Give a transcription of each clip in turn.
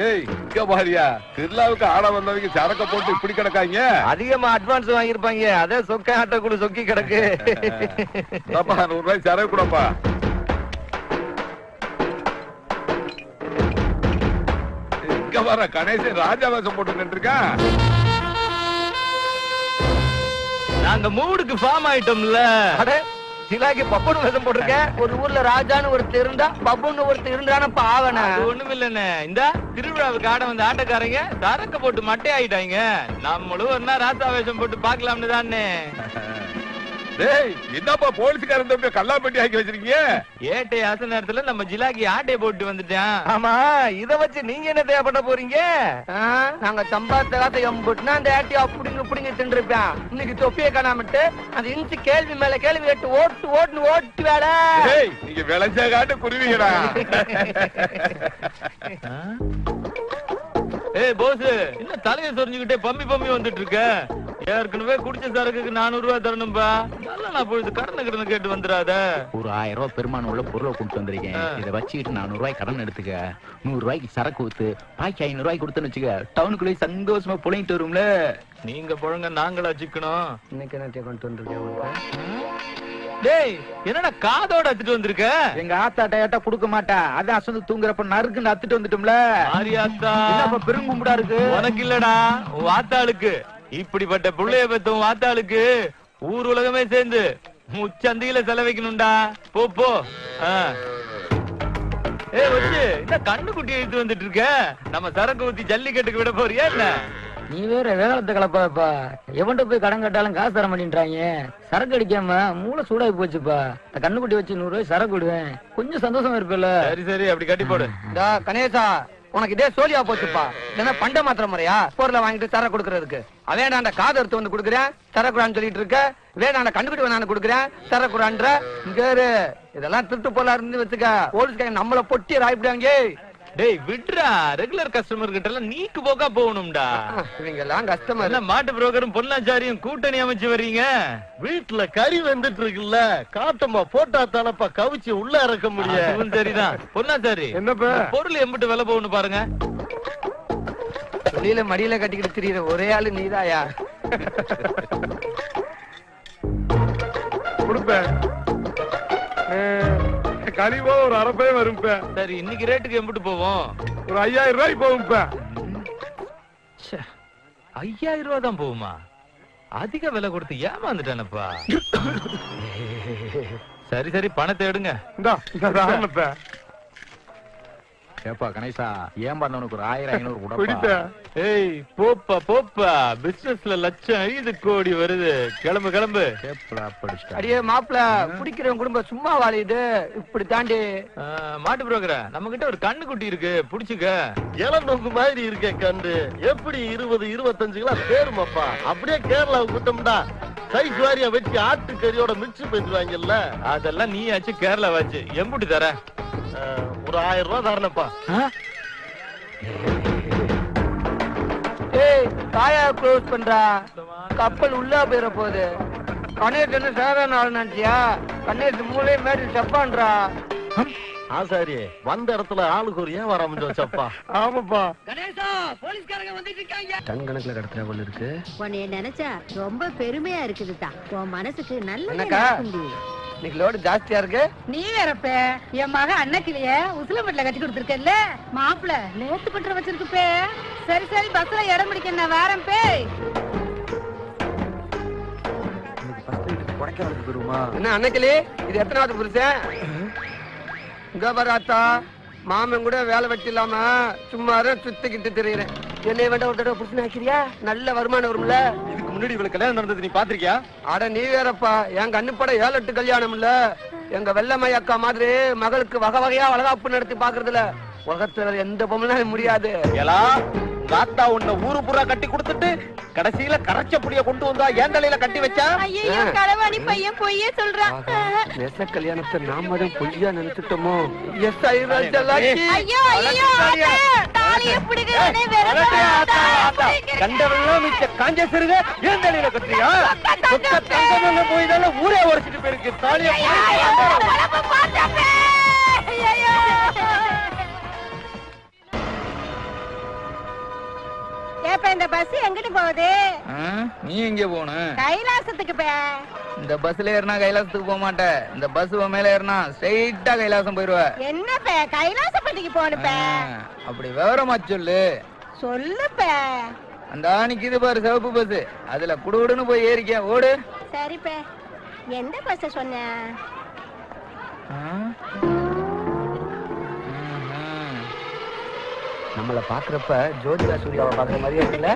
ஏய் இங்க பாரியா, திருவிழாவுக்கு ஆட வந்தவங்க சரக்க போட்டு இப்படி கிடக்காங்க. அதிகமா அட்வான்ஸ் வாங்கிருப்பாங்க, அதே சொக்க ஆட்டக்குள்ள சொக்கி கிடக்கு. 100 ரூபாய் சரக்கு கூடப்பா. இங்க வர கணேசன் ராஜாவாசம் போட்டு நின்றுருக்கான். நாங்க மூடுக்கு ஃபார்ம் ஆயிட்டோம்ல. சிலாக்கி பப்புன்னு வேஷம் போட்டிருக்கேன். ஒரு ஊர்ல ராஜான்னு ஒருத்தர் இருந்தா பப்புன்னு ஒருத்தர் இருந்தான பாவன. ஒண்ணும் இல்லன்னு இந்த திருவிழாவுக்கு ஆட வந்த ஆட்டக்காரங்க சரக்க போட்டு மட்டை ஆயிட்டாங்க. நம்மளும் ஒரு நாள் ராஜா வேஷம் போட்டு பாக்கலாம்னு தானே. டேய் என்னப்பா போலீஸ்காரன் தம்பி கல்லாப்பட்டி ஆக்கி வச்சிருக்கீங்க? ஏட்டை ஆசை நேரத்துல நம்ம ஜிலாக்கி ஆட்டையை போட்டு வந்துட்டான். ஆமா, இத வச்சு நீங்க என்ன தேவைப்பட போறீங்க? நாங்க சம்பாத்த காத்த எம்புட்டுனா அந்த ஆட்டி அப்படிங்க இப்படிங்க தின்றுப்பேன். இன்னைக்கு தொப்பியை காணாமட்டு அந்த இன்ச்சு கேள்வி மேல கேள்வி கேட்டு ஓட்டு வேலை. டேய் நீங்க விளைஞ்ச காட்டு குருவிங்கடா. ஏய் போஸ், என்ன தலையை சொரிஞ்சுக்கிட்டே பம்மி வந்துட்டு இருக்க? ஏற்கனவே குடிச்ச சரக்குக்கு 400 ரூபாய் தரணும்பா. நல்லா நான் பொழுது கடன் கேட்டு வந்துடாத. ஒரு 1000 ரூபாய் பெருமான உள்ள பொருளை கொண்டு வந்திருக்கேன். இதை வச்சுக்கிட்டு 400 ரூபாய் கடன் எடுத்துக்க. 100 ரூபாய்க்கு சரக்கு ஊத்து, பாக்கி 500 ரூபாய்க்கு கொடுத்துன்னு வச்சுக்க. டவுனுக்குள்ளே சந்தோஷமா புழையிட்டு வரும்ல. நீங்க புழங்க நாங்களா வச்சுக்கணும். இன்னைக்கு என்ன கொண்டு வந்திருக்கேன்? டேய் என்னடா காதோட அத்துட்டு வந்திருக்க? எங்க ஆத்தா டயட்டா குடுக்க மாட்டா, அதான் அசந்து தூங்குறப்ப நறுக்குன்னு அத்துட்டு வந்துட்டோம்ல. ஆரியாத்தா என்னப்பா பெருங்கும்புடா இருக்கு? உனக்கு இல்லடா, உன் ஆத்தாளுக்கு. இப்படிப்பட்ட புள்ளைய பெத்தவன் வாத்தாளுக்கு ஊர் உலகமே சேர்ந்து முச்சந்தியில செலவைக்கணும்டா. போ. ஏய் வச்சு இந்த கண்ணு குட்டி எடுத்து வந்துட்டு இருக்க. நம்ம சரக்கு ஊத்தி ஜல்லிக்கட்டுக்கு விட போறியா என்ன? நீ வேற வேகத்தை கலப்பாப்பா. எவன்கிட்ட போய் கடன் கட்டாலும் காசு தர மாட்டேன்றாங்க. சரக்கு அடிக்காம மூளை சூடாகி போச்சுப்பா. கண்ணுக்குட்டி வச்சு 100 ரூபாய் சரக்கு விடுவேன், கொஞ்சம் சந்தோஷமா இருப்பல. சரி அப்படி கட்டி போடு. கணேசா உனக்கு இதே சோழியா போச்சுப்பா. இல்லன்னா பண்ட மாத்திர முறையா பொருளை வாங்கிட்டு சரக்கு கொடுக்கறதுக்கு? வேணாண்ட காது எடுத்து வந்து கொடுக்குறேன் சரக்குறான்னு சொல்லிட்டு இருக்க. வேணாண்ட கண்டுகிட்டு வேணான்னு கொடுக்குறேன் சரக்குறான்ற. இங்க இதெல்லாம் திருட்டு போல இருந்து வச்சுக்க. போலீஸ்காரங்க நம்மள பொட்டி ராய்ப்பிடாங்க. டேய் விட்றா, ரெகுலர் கஸ்டமர் கிட்ட எல்லாம் நீக்கு போக்கா போகணும்டா. இவங்க எல்லாம் கஸ்டமர். மாட்டு புரோக்கரும் பொன்னாச்சாரியும் கூட்டணி அமைச்சு வர்றீங்க. வீட்டுல கறி வந்துட்டு இருக்குல்ல, காட்டமா போட்டா தானப்பா கவிச்சு உள்ள இறக்க முடியும். சரிதான் பொன்னாச்சாரி, என்னப்பா பொருள் எம்பிட்டு விலை போகணும் பாருங்க. வெளியில மடியில கட்டிக்கிட்டு திரியிற ஒரே ஆளு நீதாயா? கொடுப்பேன் கழிவா ஒரு அரப்பே வரும். சரி இன்னைக்கு ரேட்டுக்கு எம்பிட்டு போவோம்? ஒரு 5000 ரூபாய் போகும். 5000 ரூபாய் தான் போகுமா? அதிக விலை கொடுத்து ஏமாந்துட்டானப்பா. சரி பணத்தை எடுங்க. ஏப்பா கணேசா, ஏன் பண்ணவனுக்கு ஒரு 1000 500 கூட. ஏய் போப்பா, பிசினஸ்ல லட்சம் 5 கோடி வருது. கிளம்பு. அடியே மாப்பிள, குடிக்கிறவன் குடும்பம் சும்மா வாழிது. இப்படி தாண்டி மாட்டு புரோக்கர நம்ம கிட்ட ஒரு கண்ணு குட்டி இருக்கு, புடிச்சுக்க. இளநோக்கு மாதிரி இருக்கேன் கண்டு. எப்படி 20 25 கிலோ பேருமாப்பா. அப்படியே கேரளாவுக்கு விட்டோம்டா சைஸ் வாரியா வச்சு ஆட்டுக்கறியோட மிக்ஸ் பண்ணிடுவாங்கல்ல. அதெல்லாம் நீயாச்சு கேரளா வாச்சு. எம்புட்டு தர? ஒரு 1000 ரூபாய் தரணும்ப்பா. ஏய் காயா க்ளோஸ் பண்றா, கப்பல் உள்ள போயிட போகுது. கணேஷ் என்ன சாதாரண ஆள் நினைச்சியா? கணேஷ் மூளை மேடி செப்பான்றா. ஆசாரி வந்த இடத்துல ஆளுக்கு ஒரு ஏன் வராம வச்சப்பா. ஆமாப்பா கணேசா, போலீஸ்காரங்க வந்துட்டு இருக்காங்க. டன் கணக்குல கடத்துற போல இருக்கு. உன்னை நினைச்சா ரொம்ப பெருமையா இருக்குதுதான். உன் மனசுக்கு நல்ல இன்னைக்கு லோடு ஜாஸ்தியா இருக்கு. நீ வேறப்ப என் மக அண்ணக்கிளிய உசிலம்பட்டில கட்டி கொடுத்துருக்கல. மாப்பிள நேத்து பண்ற வச்சிருக்குப்பே. சரி பஸ்ல இடம் பிடிக்க நான் வேறேன் பே. என்ன அண்ணக்கிளி, இது எத்தனாவது புருஷன்? இங்க வராத்தா மாமன் கூட வேலை வெட்டி இல்லாம சும்மா சுத்திக்கிட்டு தெரியுறேன். என்னை வேண்டாம் ஒரு தடவை புருஷன் ஆக்கிறியா? நல்ல வருமானம் வரும்ல. இதுக்கு முன்னாடி இவளுக்கு கல்யாணம் நடந்தது நீ பாத்திருக்கியா? அட நீ வேறப்பா, என் கண்ணுப்பட 7-8 கல்யாணம் இல்ல. எங்க வெள்ளம்மை அக்கா மாதிரி மகளுக்கு வகை வகையா வளகாப்பு நடத்தி பாக்குறதுல உலகத்துல எந்த பொம்மனாலும் முடியாது. காத்தா உன்னை ஊரு பூரா கட்டி கொடுத்துட்டு கடைசியில கரைச்ச புடிய கொண்டு வந்தா ஏன் தலையில கட்டி வச்சா? ஐயோ களவாணி பையன் பொய்யே சொல்றான். நெச கல்யாணத்தை நாம தான் பொய்யா நினைச்சிட்டோமோ? எஸ் கண்டவெல்லாம் மிச்ச காஞ்ச சிறுக ஏன் தலையில கட்டுறியா? போய்தால ஊரே உரைச்சிட்டு போயிருக்கு. தாலிய ஏப்ப இந்த பஸ் எங்கிட்டு போகுது? நீ எங்க போன? கைலாசத்துக்கு பே. இந்த பஸ்ல ஏறினா கைலாசத்துக்கு போக மாட்டேன். இந்த பஸ் மேல ஏறினா ஸ்ட்ரைட்டா கைலாசம் போயிருவ. என்ன பே கைலாசப்பட்டிக்கு போன பே? அப்படி விவரமா சொல்லு. சொல்லு பே. அந்த ஆணிக்கு இது பாரு சிவப்பு பஸ். அதுல குடுகுடுன்னு போய் ஏறிக்க ஓடு. சரி பே. எந்த பஸ் சொன்ன? நம்மள பாக்குறப்ப ஜோதிகா சூர்யாவை பாக்குற மாதிரியே இருக்குல்ல?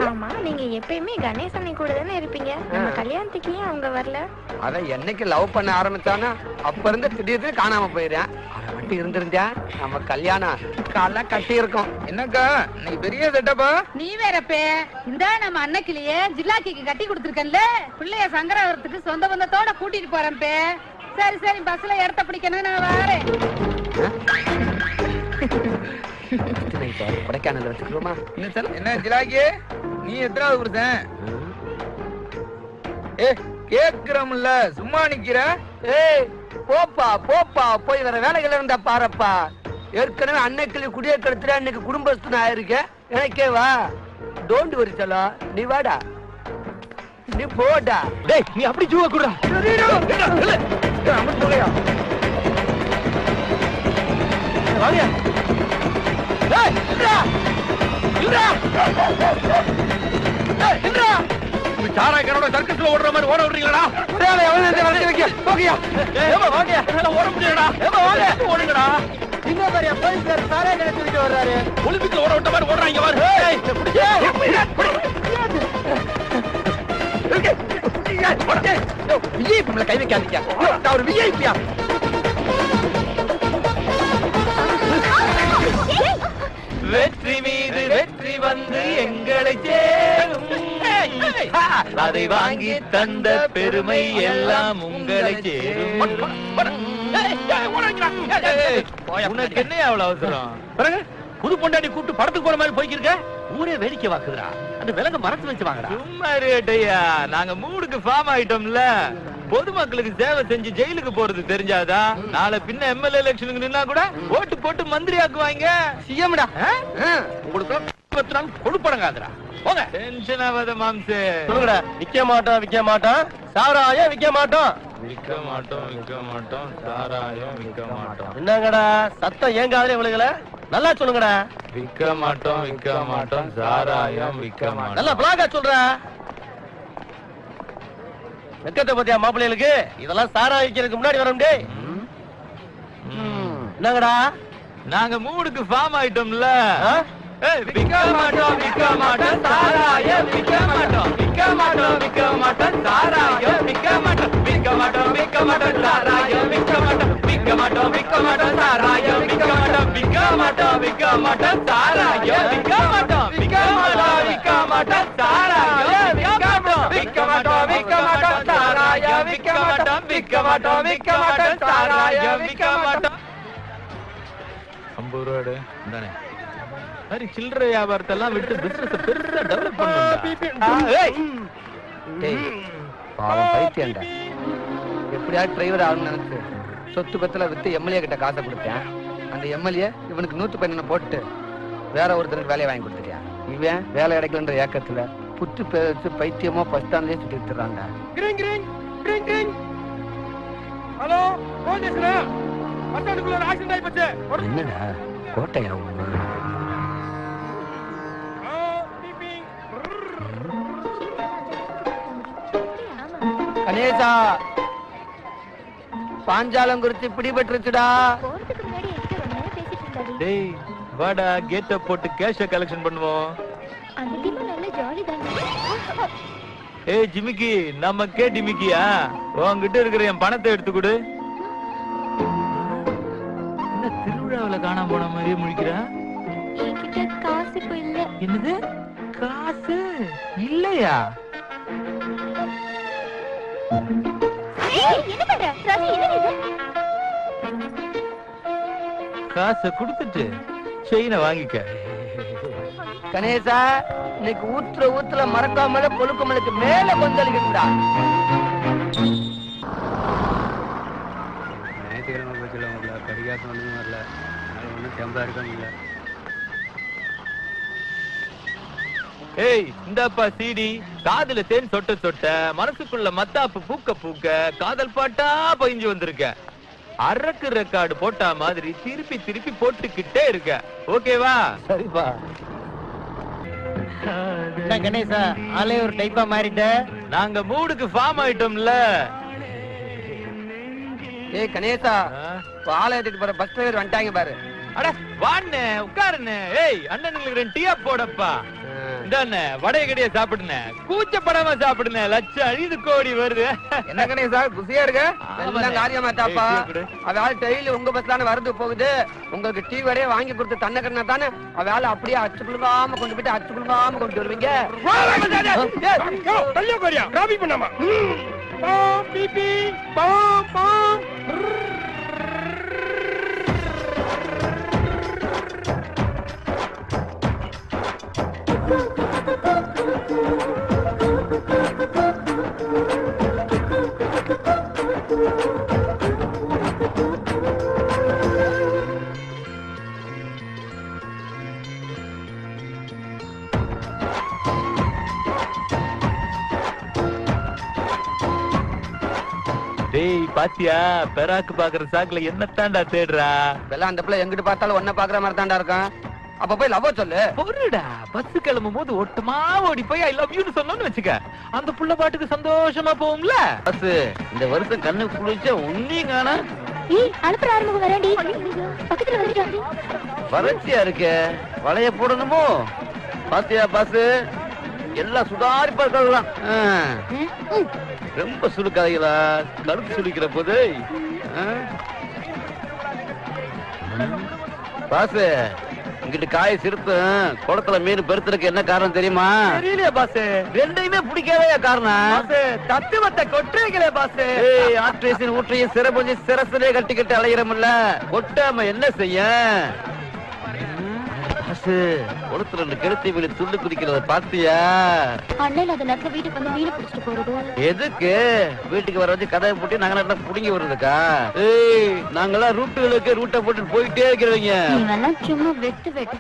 ஆமா, நீங்க எப்பயுமே கணேசனை கூட தானே இருப்பீங்க. நம்ம கல்யாணத்துக்கு ஏன் அவங்க வரல? அவன் என்னைக்கு லவ் பண்ண ஆரம்பிச்சானா அப்ப இருந்து திடீர்னு காணாம போயிடுறேன். அவன் மட்டும் இருந்திருந்தா நம்ம கல்யாணம் கால கட்டி இருக்கோம். என்னக்கா இன்னைக்கு பெரிய செட்டப்பா? நீ வேறப்பே இந்த நம்ம அன்னைக்கிலேயே ஜில்லாக்கிக்கு கட்டி கொடுத்துருக்கேன்ல, பிள்ளைய சங்கராவரத்துக்கு சொந்த பந்தத்தோட கூட்டிட்டு போறேன் பே. சரி சரி பஸ்ல இடத்த பிடிக்கணும், நான் வரேன். கொடைக்கானல் வச்சுக்கிறோமா? என்ன ஜிலாக்கி நீ எத்தனாவது புருஷன்? கேக்குறோம்ல சும்மா நிக்கிற. ஏய் போப்பா போப்பா, போய் வேற வேலைகள் இருந்தா பாருப்பா. ஏற்கனவே அன்னைக்கு குடியே கெடுத்துற, அன்னைக்கு குடும்பஸ்தன் ஆயிருக்கேன். எனக்கே வா, டோன்ட் வரி செல்லா, நீ வாடா, நீ போடா. டேய் நீ அப்படி ஜூவ குடுடா. வாங்க. டேய் இன்றா இன்றா டேய் இன்றா, நீ சாரா கரோட சர்க்கஸ்ல ஓடுற மாதிரி ஓட விடுறீங்களா? ஒரே அவனை வந்து வைக்க போகியா. ஏமா வாங்க, என்னால ஓட முடியலடா. ஏமா வாங்க ஓடுங்கடா. இன்னும் பெரிய போலீஸ்கார சாரே நினைச்சிட்டு வர்றாரு. ஒலிம்பிக்ல ஓட விட்ட மாதிரி ஓடுறாங்க பாரு. ஏய் விஐபி கை வைக்காதீங்க, நான் ஒரு விஐபியா. வெற்றி மீது வெற்றி வந்து எங்களை சேரும், அதை வாங்கி தந்த பெருமை எல்லாம் உங்களை சேரும். உனக்கு என்ன அவ்வளவு அவசரம்? பாருங்க, புது பொண்டாட்டி கூப்பிட்டு படத்துக்கு போற மாதிரி போய்க்கிருக்க. ஊரே வேடிக்கை வாக்குதுடா. அந்த விலங்க மரத்து வச்சு வாங்கடா. சும்மா ரேட்டையா, நாங்க மூடுக்கு ஃபார்ம் ஆயிட்டோம்ல. பொதுமக்களுக்கு சேவை செஞ்சு ஜெயிலுக்கு போறது தெரிஞ்சாதா? நாளை பின்ன எம்எல்ஏ எலெக்ஷனுக்கு நின்னா கூட ஓட்டு போட்டு மந்திரி ஆக்குவாங்க. சிஎம்டா உங்களுக்கு கொடுப்படங்காதுடா. போங்க. டென்ஷன் ஆகாத மாம்சே. சொல்லுங்கடா. விக்க மாட்டோம் சாராயம் விக்க மாட்டோம். விற்க மாட்டோம் சாராயம் விற்க மாட்டோம். என்னங்கடா சத்தம் ஏன் காதுல விழுகல? நல்லா சொல்லுங்கடா. விற்க மாட்டோம் சாராயம் விற்க மாட்டோம். நல்லா பிளாகா சொல்ற. வெக்கத்தை பத்தியா மாப்பிள்ளைகளுக்கு? இதெல்லாம் சாராயம் விக்கிறதுக்கு முன்னாடி வர முடியே. என்னங்கடா நாங்க மூடுக்கு ஃபார்ம் ஆயிட்டோம்ல. விற்க மாட்டோம் சாராயம் விற்க மாட்டோம் சாராயம் விற்க மாட்டோம். விற்க மாட்டோம் சாராயம் விற்க மாட்டோம். விற்க மாட்டோம் சாராயம் விற்க மாட்டோம். விற்க மாட்டோம் சாராயம் விற்க மாட்டோம். விற்க மாட்டோம் சாராயம் விற்க மாட்டோம். விற்க மாட்டோம் சாராயம் விற்க மாட்டோம். விற்க மாட்டோம் சாராயம் விற்க மாட்டோம். 50 ரூபாடு தானே. மாதிரி சில்லறை வியாபாரத்தை எல்லாம் விட்டு பிசினஸ் பெருசா டெவலப் பண்ணுங்க. பாவம் பைத்தியம்டா. எப்படியாவது டிரைவர் ஆகணும்னு நினைச்சு சொத்து பத்துல வித்து எம்எல்ஏ கிட்ட காசை கொடுத்தேன். அந்த எம்எல்ஏ இவனுக்கு 111 போட்டு வேற ஒருத்தருக்கு வேலையை வாங்கி கொடுத்துட்டியா. இவன் வேலை கிடைக்கலன்ற ஏக்கத்துல புத்து பேச்சு பைத்தியமோ பஸ் ஸ்டாண்ட்லயே சுத்தி விட்டுறான்டா. ஹலோ போலீஸ்ல பஸ்டாண்டுக்குள்ள ஆக்சிடென்ட் ஆயிப்போச்சு. என்னடா கோட்டையா? கணேசா, பாஞ்சாலங்குறிச்சி பிடிபட்டுருச்சுடா. போறதுக்கு முன்னாடி என்கிட்ட ரொம்ப நேரம் பேசிட்டு இருந்தாடி. டேய் வாடா, கேட்ட போட்டு கேஷ கலெக்ஷன் பண்ணுவோம். அந்த டீம் நல்ல ஜாலி தானே. ஏய் ஜிமிக்கி, நமக்கே டிமிக்கியா? உன்கிட்ட இருக்கிற என் பணத்தை எடுத்து கொடு. என்ன திருவிழாவில காணாம போன மாதிரியே முழிக்கிற? என்கிட்ட காசு இப்ப இல்ல. என்னது காசு இல்லையா? என்ன பண்ற ராஜி? என்ன இது? காசை கொடுத்துட்டு செயினை வாங்கிக்க. கணேசா, இன்னைக்கு ஊத்துல மறக்காமல கொழுக்கமலுக்கு மேல கொந்தளிக்கிறா. ஞாயிற்றுக்கிழமை போச்சுல வரல, கடிகாசம் ஒன்றும் வரல, அதனால ஒன்றும் டெம்பா இருக்க முடியல. ஏய் இந்தப்பா சீடி. காதுல தேன் சொட்ட சொட்ட மனசுக்குள்ள மத்தாப்பு பூக்க பூக்க காதல் பாட்டா பயிஞ்சு வந்திருக்க. அரக்கு ரெக்கார்டு போட்டா மாதிரி திருப்பி திருப்பி போட்டுக்கிட்டே இருக்க. ஓகேவா? சரிப்பா. கணேசா ஆளே ஒரு டைப்பா மாறிட்ட. நாங்க மூடுக்கு ஃபார்ம் ஆயிட்டோம்ல. ஏய் கணேசா, ஆளை ஏத்திட்டு போற பஸ் டிரைவர் வந்துட்டாங்க பாரு. அட வாண்ணே உட்காருண்ணே. ஏய் அண்ணனுங்களுக்கு 2 டீயா போடப்பா. இந்தாண்ணே வடைய கடையை சாப்பிடுனே. கூச்சப்படாம சாப்பிடுனே. லட்சம் அழிது கோடி வருது. என்ன கணேசா குசியா இருக்க? எல்லாம் காரியமாட்டாப்பா. அவ டெய்லி உங்க பஸ்ல வரது போகுது. உங்களுக்கு டீ வடையே வாங்கி கொடுத்து தன்ன கண்ணா தானே அவ அப்படியே அச்சு குழுங்காம கொண்டு போயிட்டு அச்சு குழுங்காம கொண்டு வருவீங்க. டேய் பாத்தியா பெராக்கு பாக்குற சாக்குல என்னத்தாண்டா தேடுறா? இதெல்லாம் அந்த பிள்ளை எங்கிட்டு பார்த்தாலும் ஒன்ன பாக்குற மாதிரி தாண்டா இருக்கும். அப்ப போய் லவ் சொல்லு. பொருடா பஸ் கிளம்பும் போது ஒட்டுமா ஓடி போய் ஐ லவ் யூன்னு சொன்னோன்னு வச்சுக்க. அந்த புள்ள பாட்டுக்கு சந்தோஷமா போகும்ல. பஸ் இந்த வருஷம் கண்ணு குளிச்சா ஒன்னையும் காணா. ஏய் அனுப்புற ஆரம்பம் வரேன்டி. பக்கத்துல வந்துட்டாங்க. வறட்சியா இருக்க வளைய போடணுமோ? பாத்தியா பஸ் எல்லாம் சுதாரிப்பா இருக்கலாம். ரொம்ப சுடுக்காதீங்களா? கருத்து சுடிக்கிற போது பாசு இங்கிட்டு காய சிரிப்பு குளத்துல மீன் பெருத்துறதுக்கு என்ன காரணம் தெரியுமா? தெரியலையா பாஸ்? ரெண்டையுமே பிடிக்காதே காரணம். தத்துவத்தை கொட்டுறீங்களே பாஸ். ஆட்ரேசின் ஊற்றையும் சிறப்பு சிரசிலே கட்டிக்கிட்டு அலையிறமில்ல. கொட்டாம என்ன செய்ய? குளத்துல 2 கெளுத்தி மீன் துள்ளு குதிக்கிறத பாத்தியா? அண்ணன் அந்த நேரத்துல வீட்டுக்கு வந்து மீன் பிடிச்சிட்டு போறது எதுக்கு? வீட்டுக்கு வர வச்சு கதவை போட்டு நாங்க புடிங்கி வருதுக்கா? ஏய் நாங்கெல்லாம் ரூட்டுகளுக்கு ரூட்டை போட்டு போயிட்டே இருக்கிறவங்க. நீ வேணா சும்மா வெட்டு வெட்டு